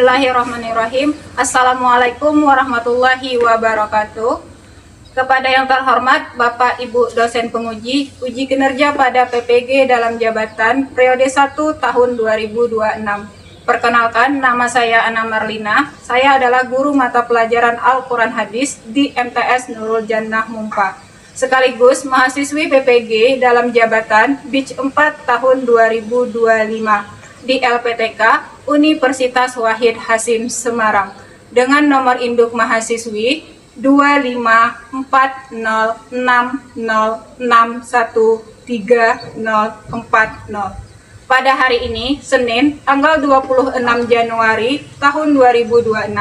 Bismillahirrahmanirrahim. Assalamualaikum warahmatullahi wabarakatuh. Kepada yang terhormat Bapak Ibu dosen penguji, uji kinerja pada PPG dalam jabatan periode 1 tahun 2026. Perkenalkan, nama saya Ana Marlina. Saya adalah guru mata pelajaran Al-Quran Hadis di MTS Nurul Jannah Mumpa. Sekaligus mahasiswi PPG dalam jabatan BIJ 4 tahun 2025 di LPTK Universitas Wahid Hasim Semarang dengan nomor induk mahasiswi 2554060613040. Pada hari ini, Senin, tanggal 26 Januari tahun 2026,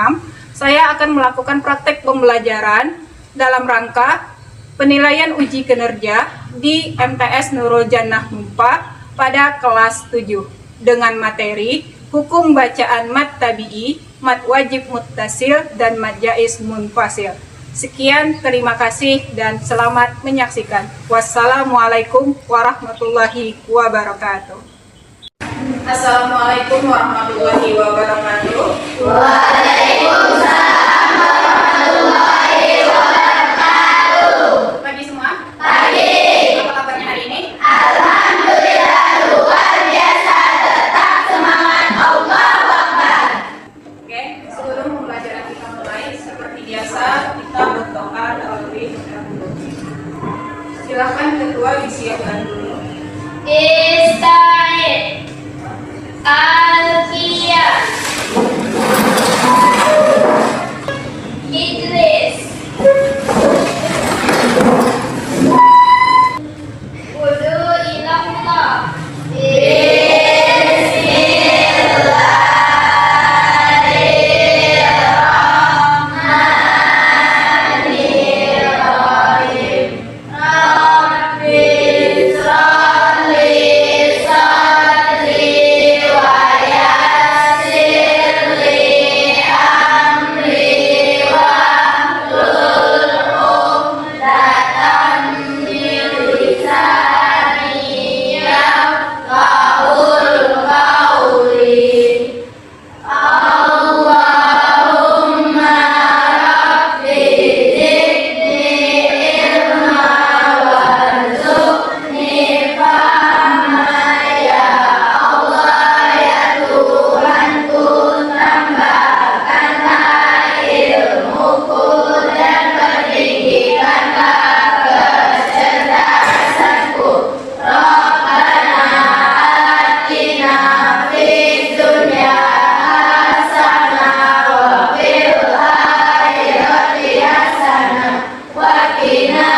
saya akan melakukan praktek pembelajaran dalam rangka penilaian uji kinerja di MTS Nurul Jannah Mumpa pada kelas 7 dengan materi hukum bacaan mat tabi'i, mat wajib muttasil, dan mat jaiz munfasil. Sekian, terima kasih dan selamat menyaksikan. Wassalamualaikum warahmatullahi wabarakatuh. Assalamualaikum warahmatullahi wabarakatuh. Waalaikumsalam warahmatullahi wabarakatuh. Pagi semua? Pagi. Apa kabarnya hari ini? Alhamdulillah luar biasa, tetap semangat, Allahu Akbar. Oke, sebelum pembelajaran kita mulai, seperti biasa kita berdoa terlebih dahulu. Silakan ketua disiapkan dulu. Ista'id Alfiyah Idris Wudu ilallah. Bismillahirrahmanirrahim. Rabbi sholli salli wa yassir li amri wahlul 'uqdatam min lisani yafqahul qawli. Allahumma rabbi zidni ilma warzuqni fahma ya Allah ya Tuhanku, tambahkanlah ilmuku dan pendidikanlah kecerdasanku. Rabbana atina fid dunya hasanah wa fil akhirati hasanah wa qina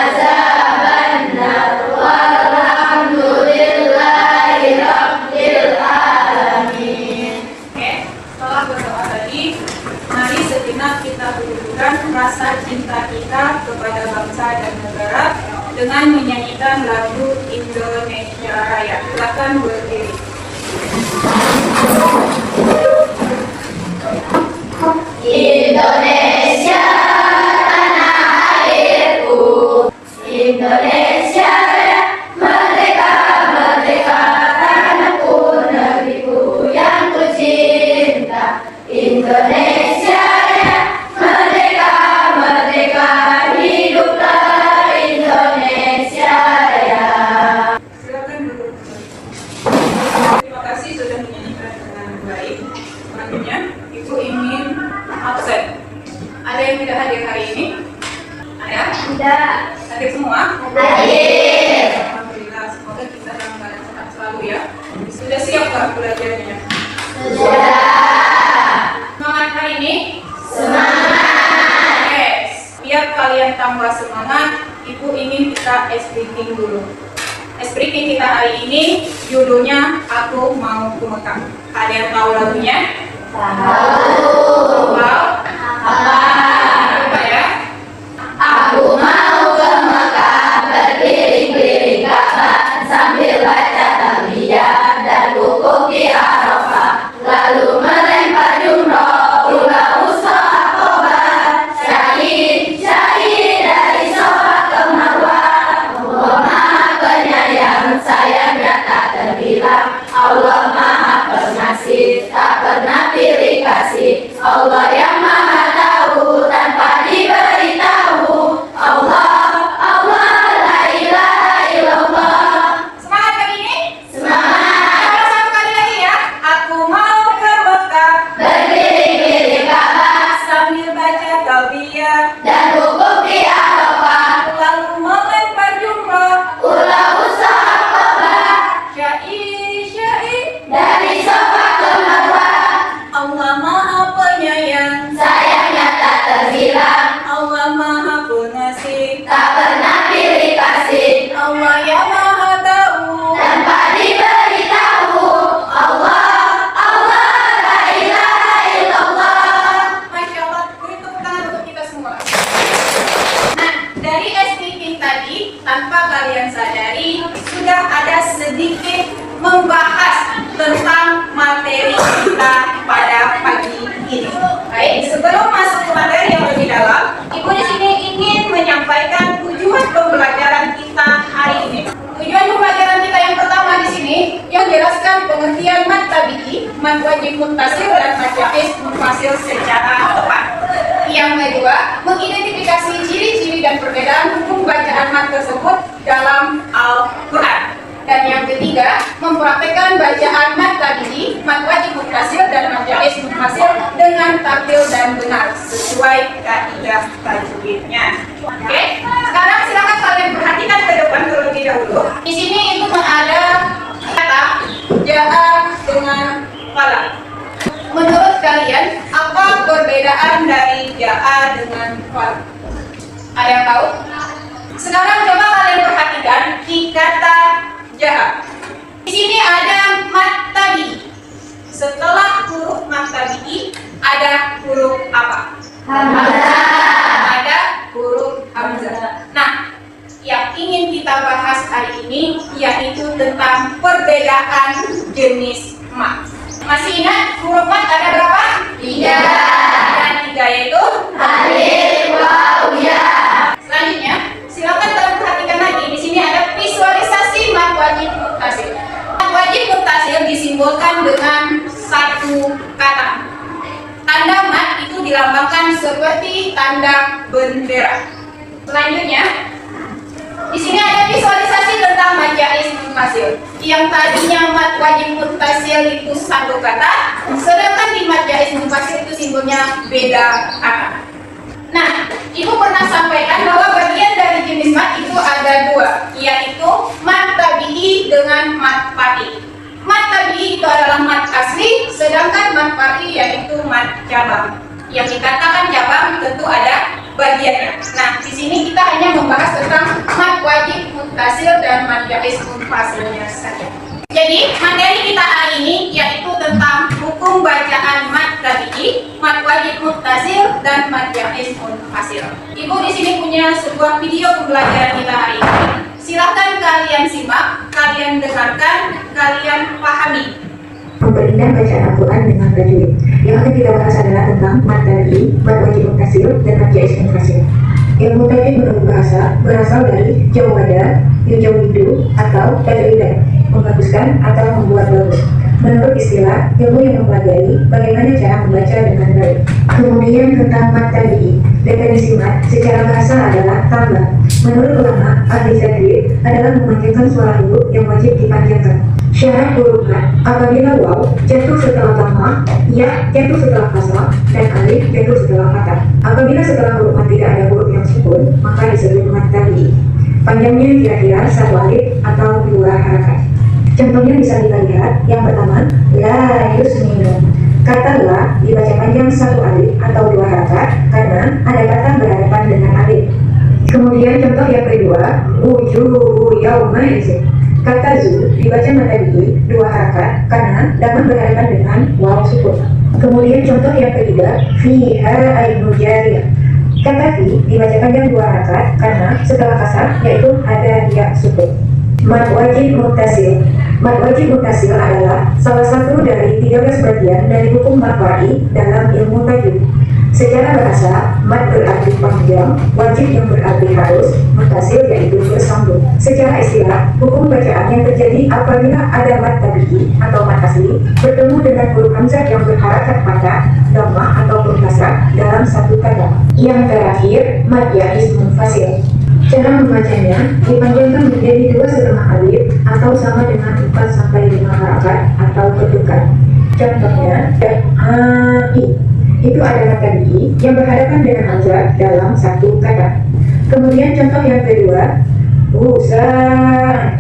azabannar. Walhamdulillahi rabbil alamin. Oke, setelah berdoa tadi, mari sejenak kita tunjukkan rasa cinta kita kepada bangsa dan negara dengan menyanyikan lagu Indonesia Raya. Silakan berdiri. Indonesia tanah airku, Indonesia merdeka, merdeka tanahku, negeriku yang ku cinta. Indonesia merdeka, merdeka, hiduplah Indonesia Raya. Silakan duduk. Terima kasih sudah menyanyikan dengan baik. Selanjutnya, Ibu ingin absen. Ada yang tidak hadir hari ini? Ada? Tidak. Hadir semua? Hadir. Alhamdulillah, semoga kita dalam keadaan sehat selalu ya. Sudah siapkah belajarnya? Sudah. Semangat hari ini? Semangat. Yes. Biar kalian tambah semangat, Ibu ingin kita speaking dulu. Speaking kita hari ini judulnya Aku Mau ke Mekah. Ada yang tahu lagunya? Tahu. Wow. Apa ya? Aku mau ke Mekah, beriring-iring Ka'bah sambil baca talbiyah dan wukuf di Arafah, lalu melempar jumroh ulah usaha Aqabah, syahid dari Safa ke Marwah. Allah Maha Penyayang, sayangnya tak terbilang. Allah Maha Pengasih, tak pernah pilih tanpa kalian sadari sudah ada sedikit membahas tentang materi kita pada pagi ini. Baik, sebelum masuk ke materi yang lebih dalam, Ibu di sini ingin menyampaikan tujuan pembelajaran kita hari ini. Tujuan pembelajaran kita yang pertama di sini yang jelaskan pengertian mat tabi'i, mat wajib muttasil dan mat jaiz munfasil secara tepat. Yang kedua, mengidentifikasi ciri-ciri dan perbedaan hukum bacaan mat tersebut dalam Al-Quran. Dan yang ketiga, mempraktekkan bacaan mat tabi'i, mat wajib muttasil dan mat jaiz munfasil dengan tampil dan benar sesuai kaidah tajwidnya. Oke, sekarang silakan kalian perhatikan ke depan terlebih dahulu. Di sini itu ada kata ja'a dengan qala. Menurut kalian, apa perbedaan dari ja'a dengan qala? Ada yang tahu? Sekarang coba kalian perhatikan di kata ja'a. Di sini ada mat tabi'i. Setelah huruf mat tabi'i ada huruf apa? Hamzah. Ada huruf hamzah. Nah, yang ingin kita bahas hari ini yaitu tentang perbedaan jenis mat. Masih ingat huruf mat ada berapa? 3. Ada 3 yaitu Alif, waw, ya. Selanjutnya, silakan kalian perhatikan lagi. Di sini ada visualisasi mat wajib muttasil. Mat wajib muttasil disimbolkan dengan satu kata. Tanda mat itu dilambangkan seperti tanda bendera. Selanjutnya, di sini ada visualisasi tentang mat jaiz munfasil. Yang tadinya mat wajib muttasil itu satu kata, sedangkan di mat jaiz munfasil itu simbolnya beda kata. Nah, Ibu pernah sampaikan bahwa bagian dari jenis mat itu ada 2, yaitu mat tabi'i dengan mat par'i. Mat tabi'i itu adalah mat asli, sedangkan mat par'i yaitu mat cabang. Yang dikatakan cabang tentu ada bagiannya. Nah, di sini kita hanya membahas tentang mat wajib muttasil dan mat jaiz munfasilnya saja. Jadi, materi kita hari ini yaitu tentang hukum bacaan mat tabi'i, mat wajib muttasil dan mat jaiz munfasil. Ibu di sini punya sebuah video pembelajaran kita hari ini. Silakan kalian simak, kalian dengarkan, kalian pahami. Memperindah bacaan Al-Quran dengan tajwid. Yang akan kita bahas adalah tentang mat tabi'i, mat wajib muttasil dan mat jaiz munfasil. Ilmu tajwid menurut bahasa berasal dari jawada, yujawidu atau tajwidan, membaguskan atau membuat bagus. Menurut istilah, ilmu yang mempelajari bagaimana cara membaca dengan baik. Kemudian tentang mat tabi'i, definisi mat secara bahasa adalah tambah. Menurut ulama, ahli tajwid adalah memanjangkan suara huruf yang wajib dipanjangkan. Syarat huruf mat apabila waw jatuh setelah dhamma, ya jatuh setelah kasrah, dan alif jatuh setelah fathah. Apabila setelah huruf mat tidak ada huruf yang sukun, maka disebut mat tabi'i. Panjangnya kira-kira 1 alif atau 2 harakat. Contohnya bisa kita lihat. Yang pertama, la yusminu. Kata la dibaca panjang 1 alif atau 2 harakat karena ada kata berhadapan dengan alif. Kemudian contoh yang kedua, wujuhu yauma izin. Kata zu dibaca mat tabi'i 2 harakat karena dapat berhadapan dengan waw sukun. Kemudian contoh yang ketiga, fiha ainun jariyah. Kata fi dibaca panjang 2 harakat karena setelah kasar yaitu ada ya sukun. Mat wajib muttasil. Mat wajib muttasil adalah salah satu dari 13 bagian dari hukum mat par'i dalam ilmu tajwid. Secara bahasa, mat berarti panjang, wajib yang berarti harus, muttasil yaitu bersambung. Secara istilah, hukum bacaan yang terjadi apabila ada mat tabi'i atau mat asli bertemu dengan huruf hamzah yang berharakat fathah, dhammah ataupun kasrah dalam satu kata. Yang terakhir, mat jaiz munfasil. Cara membacanya dipanjangkan menjadi 2,5 alif atau sama dengan 4-5 harakat atau ketukan. Contohnya, da'i itu adalah tabi'i yang berhadapan dengan hamzah dalam satu kata. Kemudian contoh yang kedua, usaha.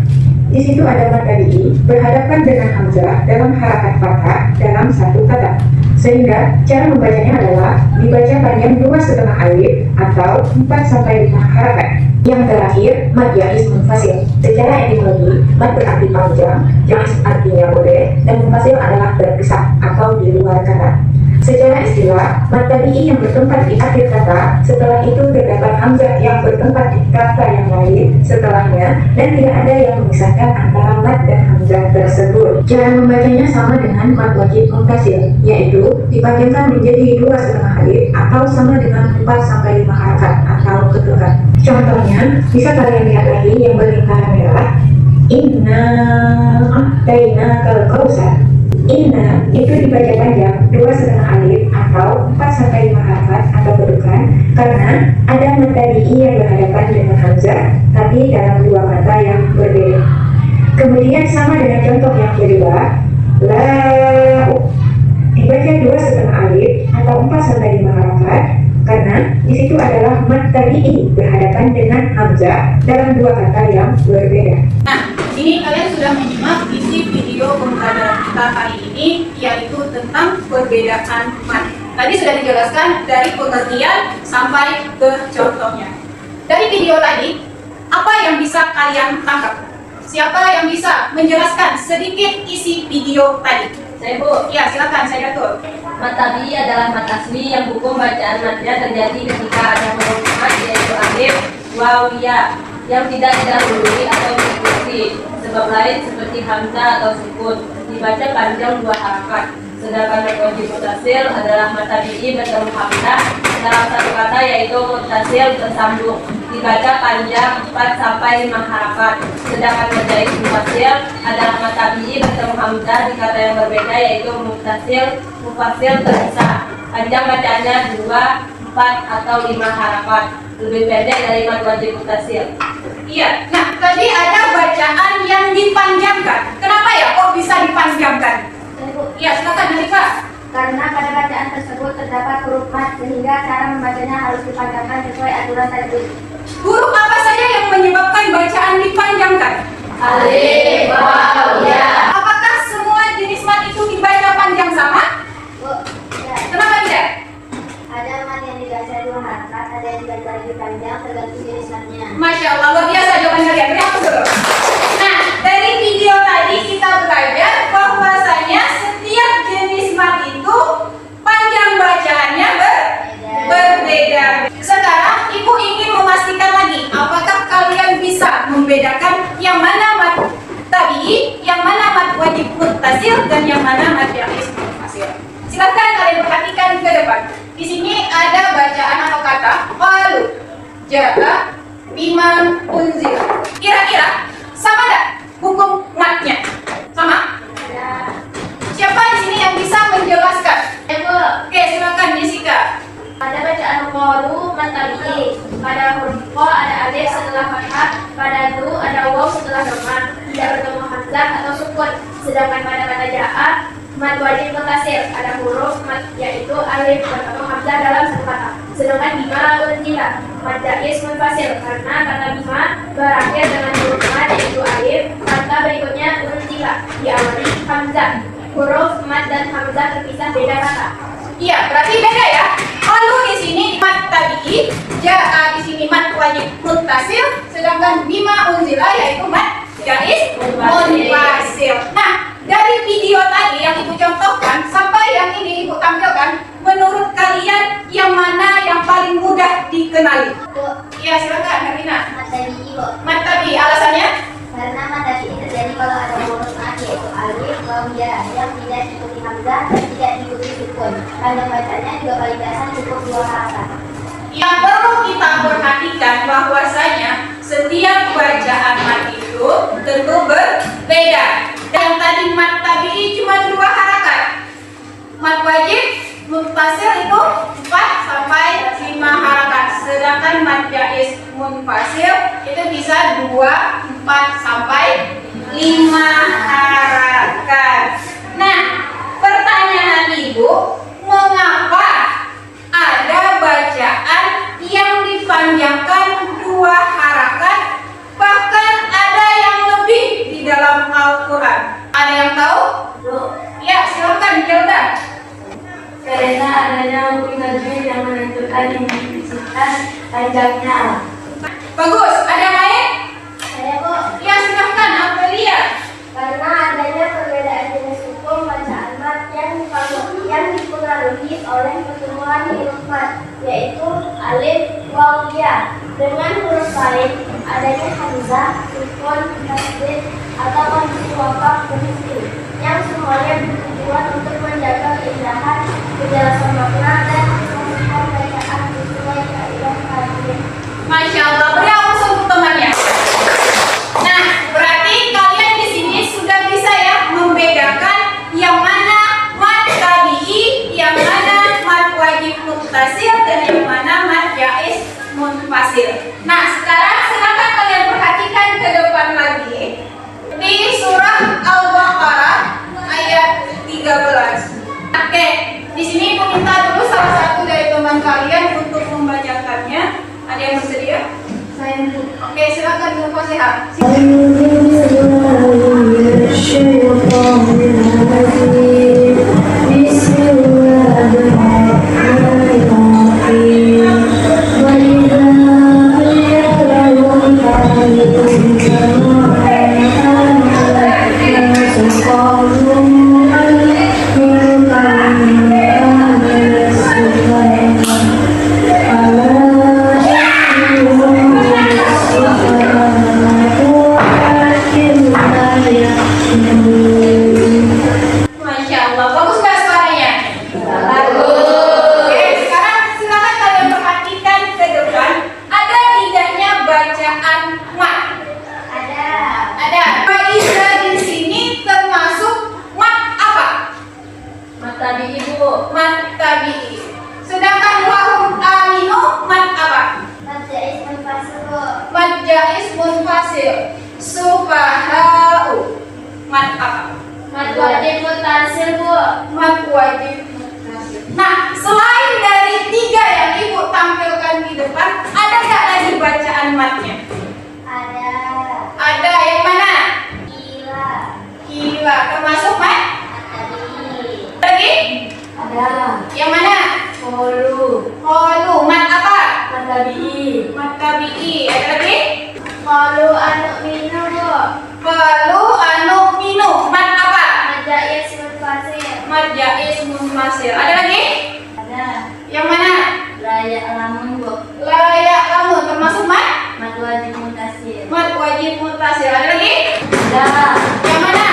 Di situ ada mat tabi'i berhadapan dengan hamzah dalam harakat fathah dalam satu kata. Sehingga cara membacanya adalah dibaca panjang 2,5 alif atau 4-5 harakat. Yang terakhir, mat jaiz munfasil. Secara etimologi, mat berarti panjang, jaiz artinya boleh, dan munfasil adalah berpisah atau di luar kata. Secara istilah, mat tabi'i yang bertempat di akhir kata, setelah itu terdapat hamzah yang bertempat di kata yang lain, setelahnya dan tidak ada yang memisahkan antara mat dan hamzah tersebut. Cara membacanya sama dengan mat wajib muntasil, yaitu dipanjangkan menjadi 2,5 alif atau sama dengan 4 sampai 5 harakat atau ketukan. Contohnya, bisa kalian lihat lagi yang berlingkaran merah. Inna a'tainakal kautsar. Inna itu dibaca panjang 2,5 alif atau 4 sampai 5 harakat atau ketukan karena ada mat tabi'i yang berhadapan dengan hamzah tapi dalam dua kata yang berbeda. Kemudian sama dengan contoh yang kedua, la dibaca 2,5 alif atau 4 sampai 5 harakat karena di situ adalah mat tabi'i berhadapan dengan hamzah dalam dua kata yang berbeda. Nah, ini kalian sudah menyimak isi video pembelajaran kita hari ini, yaitu tentang perbedaan mat. Tadi sudah dijelaskan dari pengertian sampai ke contohnya. Dari video tadi, apa yang bisa kalian tangkap? Siapa yang bisa menjelaskan sedikit isi video tadi? Saya, Bu. Ya, silakan, saya Datul. Mat tabi'i adalah mat asli yang hukum bacaan matnya terjadi ketika ada huruf mat yaitu alif, waw, ya yang tidak didahului atau diikuti sebab lain seperti hamzah atau sukun dibaca panjang 2 harakat. Sedangkan mat wajib muttasil adalah mat tabi'i bertemu hamzah dalam satu kata yaitu muttasil bersambung dibaca panjang 4 sampai 5 harakat. Sedangkan mat jaiz mufasil adalah mat tabi'i bertemu hamzah di kata yang berbeda yaitu mufasil terpisah. Panjang bacaannya 2, 4 atau 5 harakat. Lebih pendek dari mat wajib muttasil. Iya, nah tadi ada bacaan yang dipanjangkan. Kenapa ya kok bisa dipanjangkan? Iya, silakan Hanifah. Karena pada bacaan tersebut terdapat huruf mat sehingga cara membacanya harus dipanjangkan sesuai aturan tajwid. Huruf apa saja yang menyebabkan bacaan dipanjangkan? Alif, waw, ya. Apakah semua jenis mat itu dibaca panjang sama? Bu, ya, Kenapa tidak? ada mat yang dibaca 2 harakat, ada yang dibaca lebih panjang tergantung jenis matnya. Masya Allah, luar biasa jawaban kalian. Beri hapus dulu. Nah, dari video tadi kita belajar bahwasanya setiap jenis mat itu panjang bacaannya berbeda. Sekarang Ibu ingin memastikan lagi, apakah kalian bisa membedakan yang mana mat tabi'i, yang mana mat wajib muttasil, dan yang mana mat jaiz mufasil. Silakan kalian perhatikan ke depan. Di sini ada bacaan atau kata qalu, ja'a, bima, unzil. Kira-kira sama enggak hukum matnya? Sama? Siapa di sini yang bisa menjelaskan? Oke, silakan Jessica. Pada bacaan qalu mat tabi'i, pada huruf qa ada alif setelah fathah, pada du ada waw setelah dhamma, tidak bertemu hamzah atau sukun. Sedangkan pada kata ja'a mat wajib muttasil, ada huruf mat yaitu alif bertemu hamzah dalam satu kata. Sedangkan bima unzila mat jaiz munfasil karena kata bima berakhir dengan huruf mat yaitu alif, kata berikutnya unzila diawali hamzah. Huruf mat dan hamzah terpisah beda kata. Iya, berarti beda ya. Kalau di sini mat tabi'i, ja'a di sini mat wajib muttasil, sedangkan bima unzila yaitu mat jaiz munfasil. Nah, dari video tadi yang Ibu contohkan sampai yang ini Ibu tampilkan, menurut kalian yang mana yang paling mudah dikenali? Bu, Iya, silakan Herlina. mat tabi'i, Bu. Mat tabi'i, alasannya? Karena mat tabi'i terjadi kalau ada huruf mat yaitu alif, waw, ya yang tidak diikuti hamzah dan tidak diikuti sukun. Panjang bacanya juga paling biasa cukup 2 harakat. Yang perlu kita perhatikan bahwasanya setiap bacaan mat itu tentu berbeda. Yang tadi mat tabi'i cuma 2 harakat. Mat wajib muttasil itu 4 sampai 5 harakat. Sedangkan mat jaiz munfasil itu bisa 2, 4 sampai 5 harakat. Nah, pertanyaan Ibu, mengapa ada bacaan yang dipanjangkan 2 harakat, bahkan ada yang lebih di dalam Al-Quran? Ada yang tahu? Ya, silakan Jelda. Karena adanya hukum tajwid yang menentukan intensitas panjangnya. Bagus, ada yang lain? Saya, Bu. Ya, silahkan Amelia. Karena adanya perbedaan jenis hukum bacaan mat yang dipengaruhi oleh pertemuan huruf mat, yaitu alif, waw, ya. Dengan huruf lain, adanya hamzah kelompok puisi yang semuanya bertujuan untuk menjaga keindahan, kejelasan makna, dan keseluruhan bacaan sesuai kaidah kalian. Masya Allah, beri aplaus untuk temannya. Nah, berarti kalian di sini sudah bisa ya membedakan yang mana mad tabi'i, yang mana mad wajib muttasil, dan yang mana mad jaiz munfasil. Nah, sekarang silakan kalian perhatikan ke depan lagi di surah Al-Baqarah ayat 13. Oke, di sini aku minta dulu salah satu dari teman kalian untuk membacakannya. Ada yang bersedia? Saya. Oke, silakan Bu Fasiha. Masya Allah, bagus nggak suaranya? Bagus. Oke, sekarang silakan kalian perhatikan ke depan. Ada tidaknya bacaan mat? Ada. Ada. Faiza di sini termasuk mat apa? Mat tabi'i, Bu. Mat tabi'i. Sedangkan wahum aminu mat apa? Mad jaiz munfasil, Bu. Mat jaiz munfasil. Sufahau mat apa? Mad wajib muttasil, Bu. Mat wajib muttasil. Nah, selain dari tiga yang Ibu tampilkan di depan, ada nggak lagi bacaan matnya? Ada. Ada, yang mana? Gila. Gila, termasuk mat? Tabi'i. Lagi? Ada. Yang mana? Qalu. Qalu, mat apa? Mat tabi'i. Mat tabi'i. Ada lagi? Qalu anu minu, Bu. Qalu anu minu, mat apa? Mad jaiz munfasil. Mat jaiz munfasil. Ada lagi? Ada. Yang mana? Layak lamun, Bu. Layak lamun, termasuk mat? Mat wajib muttasil. Mat wajib muttasil. Ada lagi? Ada. Yang mana?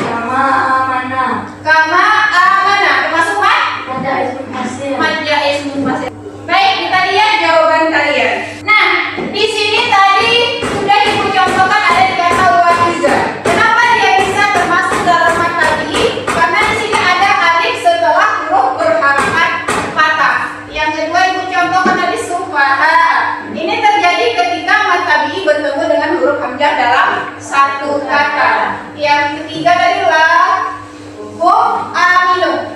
Sama amanah. Kama amana, termasuk mat? Mat jaiz muttasil. Mat jaiz munfasil. Baik, kita lihat jawaban kalian. Nah, di sini tadi sudah Ibu contohkan ada di kata waiza. Kenapa dia bisa termasuk dalam mat tabi'i? Karena di sini ada alif setelah huruf berharakat patah. Yang kedua Ibu contohkan tadi sufaha. Ini terjadi ketika mat tabi'i bertemu dengan huruf hamzah dalam satu kata. Yang ketiga tadi hum aminu.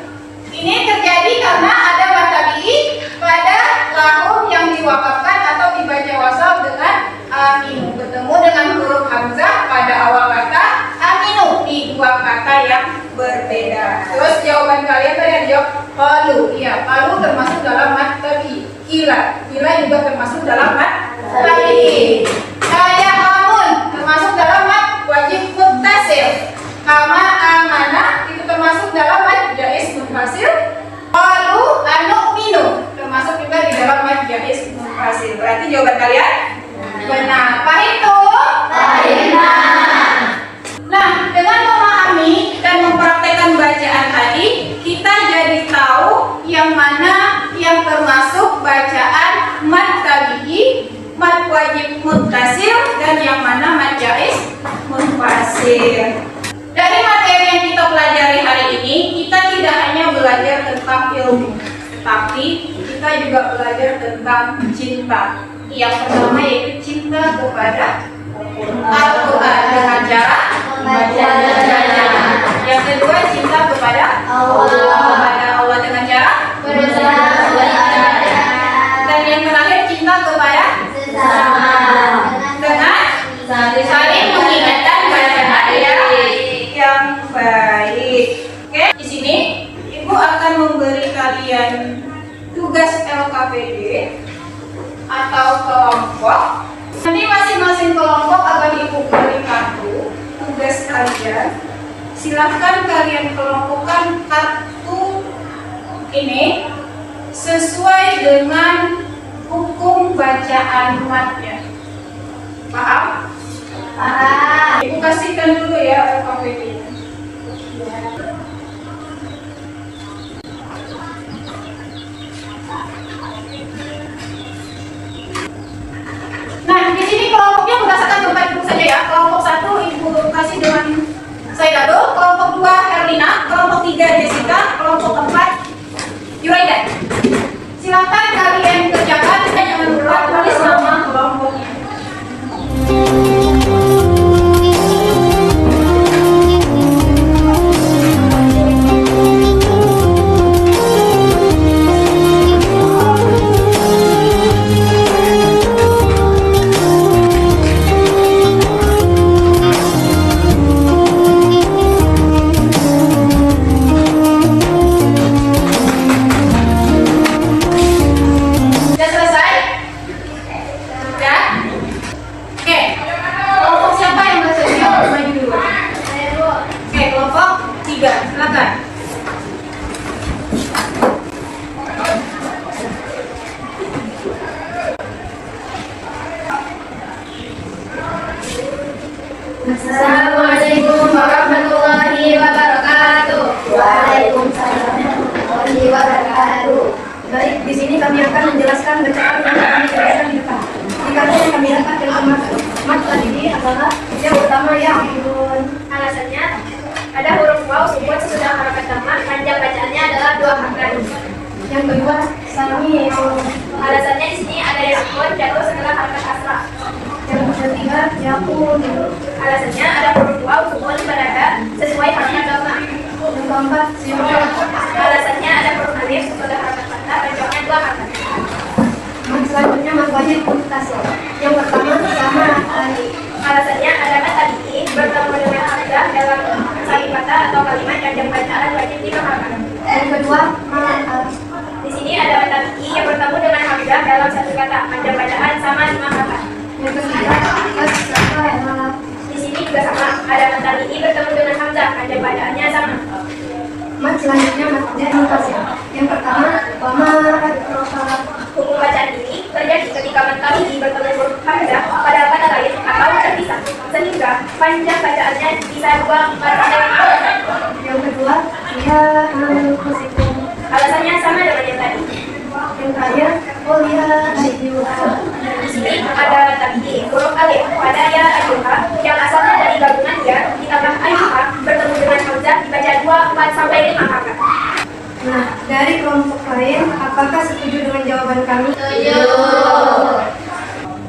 Ini terjadi karena ada mat tabi'i pada lahum yang diwakafkan atau dibaca wasal dengan aminu, bertemu dengan huruf hamzah pada awal kata aminu di dua kata yang berbeda. Terus jawaban kalian tadi ada jawab qalu. Iya, qalu termasuk dalam mat tabi'i. Gila juga termasuk dalam mat tabi'i. Layak lamun termasuk dalam mat wajib muttasil. Kama amanah itu termasuk dalam mad jaiz munfasil. Qalu anu minu termasuk juga di dalam mad jaiz munfasil. Berarti jawaban kalian benar. Paham? Nah, dengan memahami dan mempraktekkan bacaan tadi, kita jadi tahu yang mana yang termasuk bacaan mad tabi'i, mad wajib muttasil, dan yang mana mad jaiz munfasil. Dari materi yang kita pelajari hari ini, kita tidak hanya belajar tentang ilmu, tapi kita juga belajar tentang cinta. Yang pertama yaitu cinta kepada Al-Quran dengan cara membacanya. Yang kedua cinta kepada Allah dengan cara berzikir. Dan yang terakhir cinta kepada dengan saling mengingatkan bacaan yang baik. Oke, di sini Ibu akan memberi kalian tugas LKPD atau kelompok. Nanti masing-masing kelompok akan Ibu beri kartu tugas kalian. Silahkan kalian kelompokkan kartu ini sesuai dengan hukum bacaan matnya. Paham? Paham. Ibu kasihkan dulu ya LKPP-nya. Nah, di sini kelompoknya berdasarkan Bapak Ibu saja ya. Kelompok 1 Ibu kasih dengan Saidado, kelompok 2 Herlina, kelompok 3 Jessica, kelompok 4 Yuraida. Silakan kalian kerjakan, jangan lupa tulis nama kelompoknya. Sudah selesai? Ya? Oke. Kelompok siapa yang bersedia maju duluan? Oke, kelompok 3. Silakan. Assalamualaikum warahmatullahi wabarakatuh. Waalaikumsalam warahmatullahi wabarakatuh. Baik, di sini kami akan menjelaskan bacaan yang kami jelaskan di depan. Jika yang kami dapat dalam mat tadi adalah yang pertama ya ampun. Alasannya ada huruf waw sukun sesudah harakat tamat, panjang bacaannya adalah 2 harokat. Yang kedua sami. Alasannya di sini ada yang sukun jatuh setelah harakat asra. Yang ketiga yakun. Alasannya ada huruf waw sukun pada ha sesuai harakat tamat. Yang keempat siapa. Alasannya ada huruf alif sesudah harakat fathah, panjangnya 2 harokat. Selanjutnya mat wajib mutasil. Yang pertama sama ali. Alasannya ada mat tabi'i bertemu dengan hamzah dalam kalimat atau kalimat yang bacaan wajib 5 harokat. Yang kedua mal al. Di sini ada mat tabi'i yang bertemu dengan hamzah dalam satu kata, panjang bacaan sama 5 harokat. Yang ketiga as-safa. Di sini juga sama, ada mat tabi'i bertemu dengan hamzah, panjang bacaannya sama. Mat selanjutnya mat jadi mutasil. Yang pertama pamarat rofa. Hukum bacaan ini terjadi ketika mat tabi'i bertemu huruf hamzah pada kata lain atau terpisah, sehingga panjang bacaannya bisa 2 mat. Yang kedua ya anfusikum. Alasannya sama dengan yang tadi. Yang terakhir ya ayyuha. Di sini ada mat tabi'i huruf alif pada ya ayyuha yang asalnya dari gabungan ya ditambah ayyuha bertemu dengan hamzah dibaca 2, 4 sampai 5 harokat. Nah, dari kelompok lain, apakah setuju dengan jawaban kami? Setuju.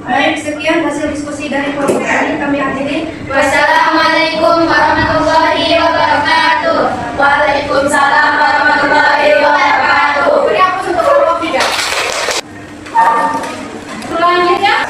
Baik, sekian hasil diskusi dari kelompok kami akhiri. Wassalamualaikum warahmatullahi wabarakatuh. Waalaikumsalam warahmatullahi wabarakatuh. Beri aku untuk kelompok 3. Selanjutnya,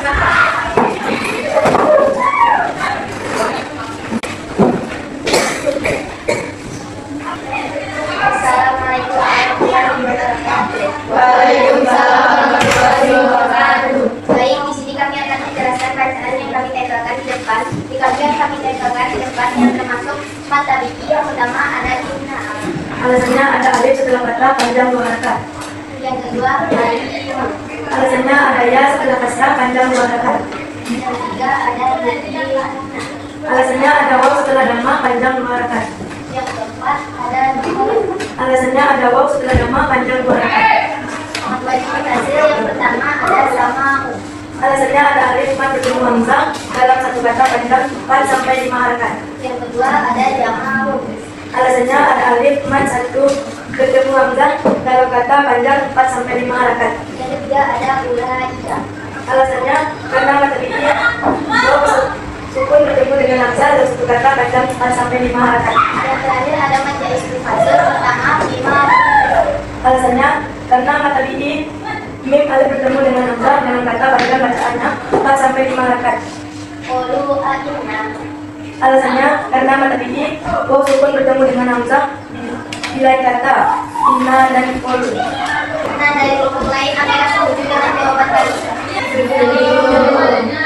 Assalamualaikum warahmatullahi wabarakatuh. Waalaikumsalam warahmatullahi wabarakatuh. Baik, di sini kami akan menjelaskan bacaan yang kami tempelkan di depan. Di kalian kami tempelkan di depan yang termasuk mat tabi'i yang pertama ada inna. Alasannya ada alif setelah kata panjang 2 harakat. Yang kedua alif. Alasannya ada ya setelah kasrah panjang 2 harakat. Yang ketiga ada nina. Alasannya ada waw setelah dhamma panjang 2 harakat. Yang keempat ada nun. Alasannya ada waw setelah dhamma panjang 2 harakat. Mat wajib hasil yang pertama ada sama'u. Alasannya ada alif mat bertemu hamzah dalam satu kata panjang 4 sampai 5 harakat. Yang kedua ada jama'u. Alasannya ada alif mat 1 bertemu hamzah dalam kata panjang 4 sampai 5 harakat. Yang ketiga ada ulaika. Alasannya karena mat tabi'i waw sukun bertemu dengan hamzah dalam satu kata panjang 4 sampai 5 harakat. Yang terakhir ada mat jais fasil pertama 5. Alasannya karena mat tabi'i mim alif bertemu dengan hamzah dalam kata panjang bacaannya 4 sampai 5 harakat. Qulu a'inna. Alasannya karena mat tabi'i waw sukun bertemu dengan hamzah di lain kata inna dan qulu. Nah, dari kelompok lain apakah setuju dengan jawaban tadi?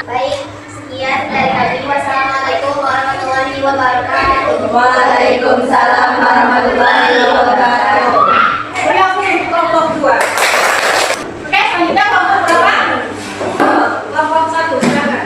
Baik, sekian dari kami. Wassalamualaikum warahmatullahi wabarakatuh. Waalaikumsalam warahmatullahi wabarakatuh. beri aku untuk kelompok 2. Oke, selanjutnya kelompok berapa? Kelompok 1, silakan.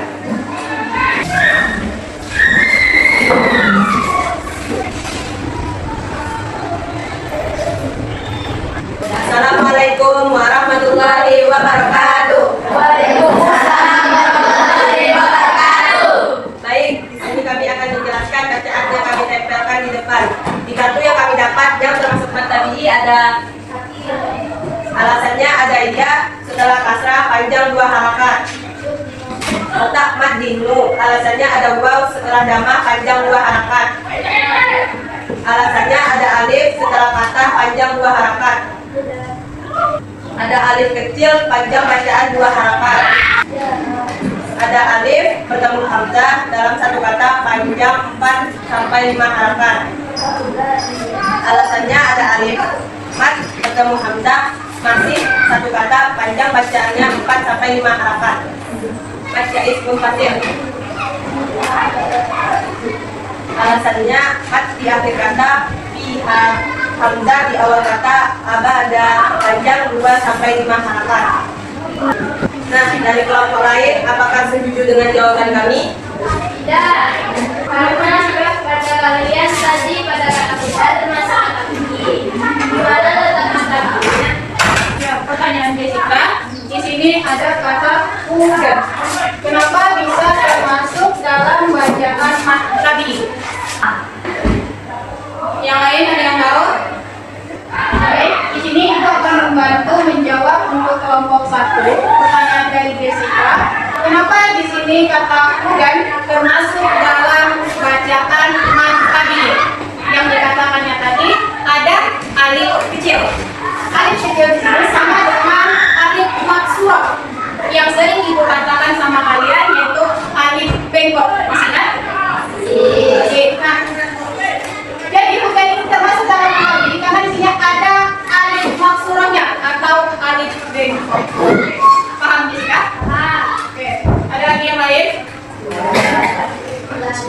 letak mat di nu. Alasannya ada waw setelah dhamma panjang 2 harakat. Alasannya ada alif setelah kata panjang 2 harakat. Ada alif kecil panjang bacaan 2 harakat. Ada alif bertemu hamzah dalam satu kata panjang 4 sampai 5 harakat. Alasannya ada alif mat bertemu hamzah masih satu kata panjang bacaannya 4 sampai 5 harakat. Baca ismul fasil. Alasannya mat di akhir kata pihak hamzah di awal kata abada panjang 2 sampai 5 harakat. Nah, dari kelompok lain apakah setuju dengan jawaban kami? Tidak, karena pada kalian tadi pada kata kita termasuk kata kunci. Di mana letak kata kunci? Ya, pertanyaan Jessica. Di sini ada kata kuda. Kenapa bisa termasuk dalam bacaan mat tadi? Yang lain ada yang tahu? Baik, di sini Ibu akan membantu menjawab untuk kelompok 1 pertanyaan dari Jessica. Kenapa di sini kata kudan termasuk dalam bacaan mat tadi? Yang dikatakannya tadi ada alif kecil. Alif kecil di sini sama dengan alif maksurah yang sering Ibu katakan sama kalian, yaitu alif bengkok. Masih ingat? Nah, jadi bukan ini termasuk dalam mat tadi karena di sini ada alif maksurahnya atau alif bengkok. Paham Jessica? Oke. Ada lagi yang lain?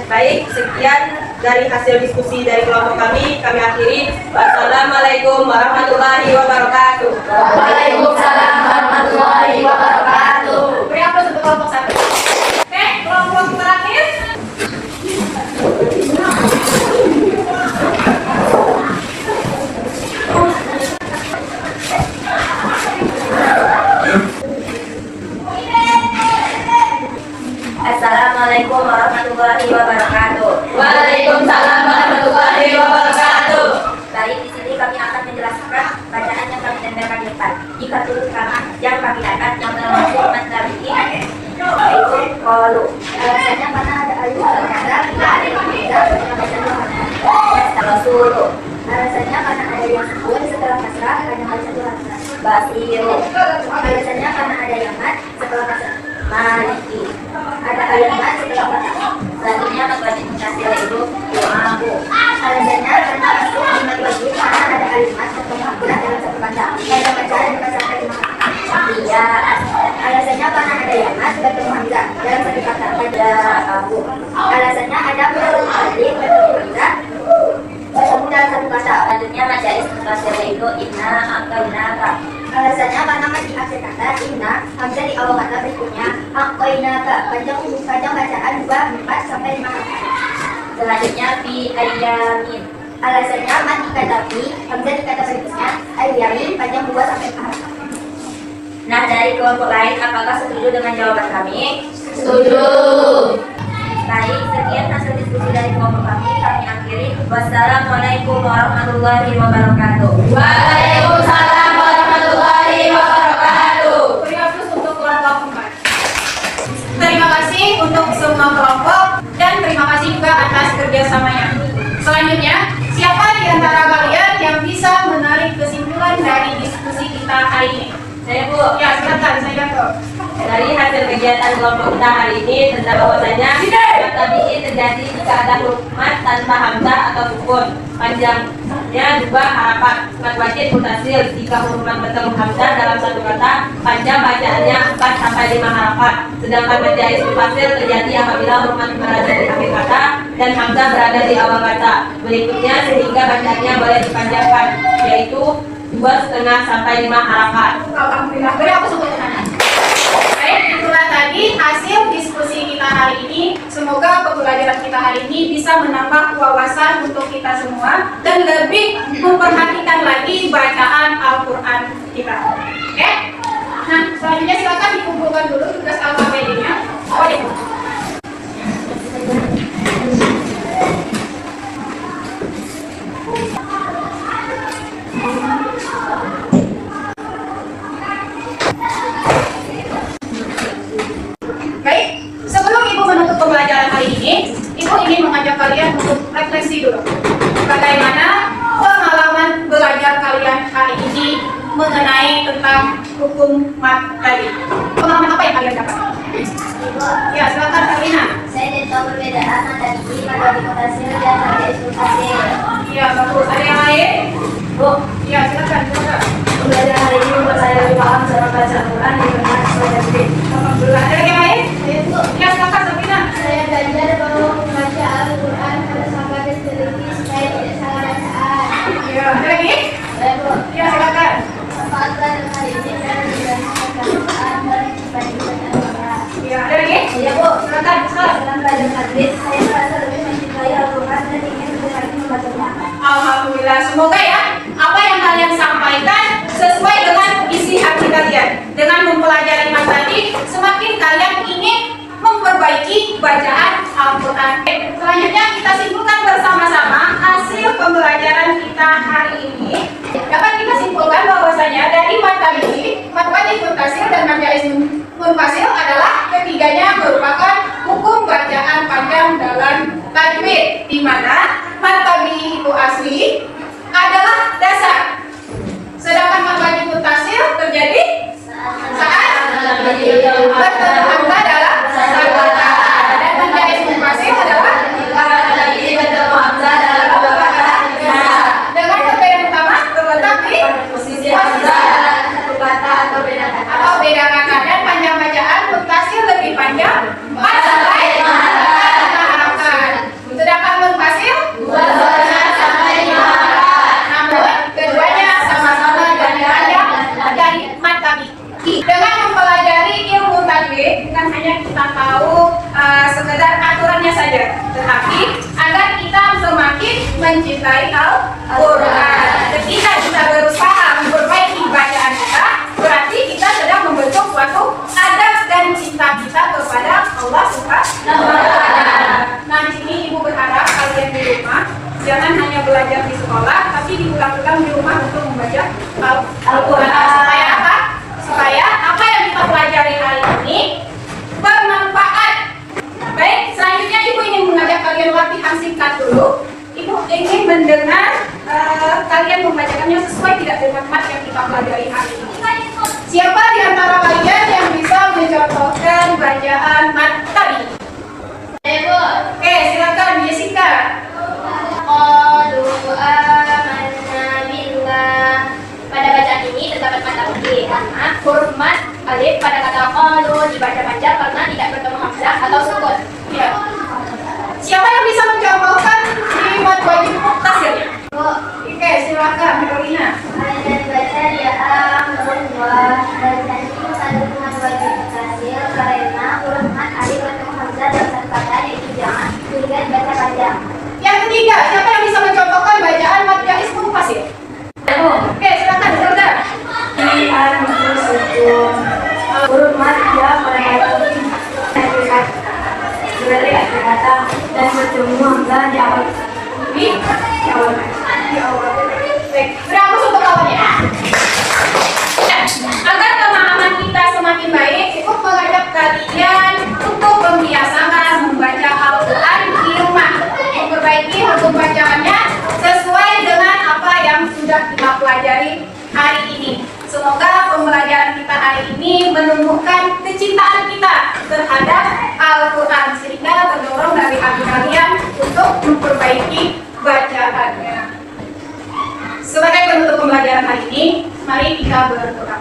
Baik, sekian dari hasil diskusi dari kelompok kami akhiri. Wassalamualaikum warahmatullahi wabarakatuh. Waalaikumsalam warahmatullahi wabarakatuh. Beri aplaus untuk kelompok 1. Oke, kelompok terakhir. Assalamualaikum warahmatullahi wabarakatuh. Waalaikumsalam warahmatullahi wabarakatuh. Baik, di sini kami akan menjelaskan bacaan yang kami tempelkan di depan. Jika turut kami yang kami dapat yang termasuk materi yaitu qalu. Alasannya karena ada alif kata tidak Rasulu. Alasannya karena ada yang sukun setelah kasrah hanya baca 2 harakat. Basiru. Alasannya karena ada yang mat setelah kasrah. Maliki. Ada alimat setelah kata. Selanjutnya mat wajib mutasil itu doaku. Alasannya karena masuk di mat wajib karena ada alimat setelah hamzah dalam satu kata. Pada bacaan bukan sampai 5 kata. Iya. Alasannya karena ada yang mat bertemu hamzah dalam satu kata. Pada aku. Alasannya ada huruf alif bertemu hamzah bertemu dalam satu kata. Selanjutnya baca mutasil itu inna akainaka. Alasannya karena masih akhir kata inna hamzah di awal kata berikutnya akainaka panjang bacaan 4 sampai 5 kata. Selanjutnya fi ayyamin. Alasannya mati kata fi hamzah di kata berikutnya ayyamin panjang 2 sampai 4 kata. Nah, dari kelompok lain apakah setuju dengan jawaban kami? Setuju. Baik, sekian hasil diskusi dari kelompok kami akhiri. Wassalamualaikum warahmatullahi wabarakatuh. Waalaikumsalam warahmatullahi wabarakatuh. Beri aplaus untuk kelompok 4. Terima kasih untuk semua kelompok dan terima kasih juga atas kerjasamanya. Selanjutnya, siapa di antara kalian yang bisa menarik kesimpulan dari diskusi kita hari ini? Saya Bu, Ya, silakan saya tuh. dari hasil kegiatan kelompok kita hari ini tentang bahwasanya mat tabi'i terjadi jika ada huruf mat tanpa hamzah atau sukun panjangnya 2 harakat. Mat wajib mutasil jika huruf mat bertemu hamzah dalam satu kata panjang bacaannya 4 sampai 5 harakat. Sedangkan mat jaiz mufasil terjadi apabila huruf mat berada di akhir kata dan hamzah berada di awal kata. Berikutnya sehingga bacaannya boleh dipanjangkan, yaitu 2,5 sampai 5 harakat. Alhamdulillah. Beri aku sebut kanan. Baik, itulah tadi hasil diskusi kita hari ini. Semoga pembelajaran kita hari ini bisa menambah wawasan untuk kita semua dan lebih memperhatikan lagi bacaan Al-Quran kita. Oke? Nah, selanjutnya silakan dikumpulkan dulu tugas alfabetnya. Oh, baik, diskusi dulu. Bagaimana pengalaman belajar kalian hari ini mengenai tentang hukum mat tadi? Pengalaman apa yang kalian dapat? Ya, silakan Karina. Saya tidak tahu perbedaan antara matematika hasil dan matematika hasil. Ya, bagus. Ada yang lain? Bu, Ya, silakan. pembelajaran hari ini membuat saya lebih paham cara baca Al-Quran di rumah sekolah SD. Alhamdulillah. Ada yang lain? Bu, Ya, silakan Sabrina. saya belajar bahwa membaca Al-Quran harus sangat teliti supaya tidak salah bacaan. Ya, ada lagi? Bu, Ya, silakan. saat belajar hari ini saya belajar Al-Quran dan dibanding baca Al-Quran. Ya, ada lagi? Ya Bu, Silakan. Silakan. dalam belajar hadis saya merasa lebih mencintai Al-Quran dan ingin lebih rajin membacanya. Alhamdulillah, semoga ya apa yang kalian sampaikan sesuai dengan isi hati kalian. Dengan mempelajari materi, semakin kalian ingin memperbaiki bacaan Al-Quran. Selanjutnya kita simpulkan bersama-sama hasil pembelajaran kita hari ini. Dapat kita simpulkan bahwasanya dari materi, matematik munfasil dan majalis munfasil adalah ketiganya merupakan hukum bacaan panjang dalam tajwid, di mana matematik itu asli adalah dasar, sedangkan matematik munfasil terjadi saat bertemu hamzah dalam satu kata, dan majalis munfasil adalah dengan perbedaan utama terletak di posisi atau beda kata, dan panjang bacaan munfasil lebih panjang 4 sampai 5 harakat, sedangkan munfasil 2 sampai 5 harakat. Namun keduanya sama-sama dari panjang dari matematik. Dengan mempelajari ilmu tajwid bukan hanya kita tahu sekedar aturannya saja, tetapi agar kita semakin mencintai Al-Quran. Ketika kita berusaha memperbaiki bacaan kita, berarti kita sedang membentuk suatu adab dan cinta kita kepada Allah Subhanahu wa Ta'ala. Nah, di sini Ibu berharap kalian di rumah jangan hanya belajar di sekolah, tapi diulang-ulang di rumah untuk membaca Al-Quran. Supaya apa? Supaya apa yang kita pelajari hari ini bermanfaat. Baik, selanjutnya Ibu ingin mengajak kalian latihan singkat dulu. Ibu ingin mendengar kalian membacakannya sesuai tidak dengan mat yang kita pelajari hari ini. Siapa di antara kalian yang bisa mencontohkan bacaan mat tadi? Oke, silakan Jessica. Qalu amanna billah. Pada bacaan ini terdapat mata penting karena huruf mat alif pada kata qalu dibaca panjang karena tidak bertemu hamzah atau sukun. Ya. Siapa yang bisa mencontohkan di mat wajib muktasir? Bu, Oke, silakan Carolina. ada dibaca dia bahwa bacaan ini kandungan wajib hasil karena huruf mat alif bertemu hamzah dalam satu kata yaitu jangan sehingga dibaca panjang. Yang ketiga, siapa yang bisa mencontohkan bacaan mat jaiz munfasil? Oke, silakan Hilda. Huruf mat ya pada berarti akhir kata dan bertemu hamzah di awal Di awal. Baik, beramus untuk lawannya. Agar pemahaman kita semakin baik, cukup mengajak kalian untuk membiasakan membaca Al-Quran di rumah, memperbaiki hukum bacaannya sesuai dengan apa yang sudah kita pelajari hari ini. Semoga pembelajaran kita hari ini menumbuhkan kecintaan kita terhadap Al-Quran sehingga terdorong dari hati kalian untuk memperbaiki bacaannya. Sebagai penutup pembelajaran hari ini, mari kita berdoa.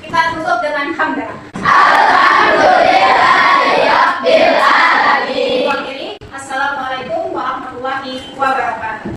Kita tutup dengan hamdalah. Assalamualaikum warahmatullahi wabarakatuh.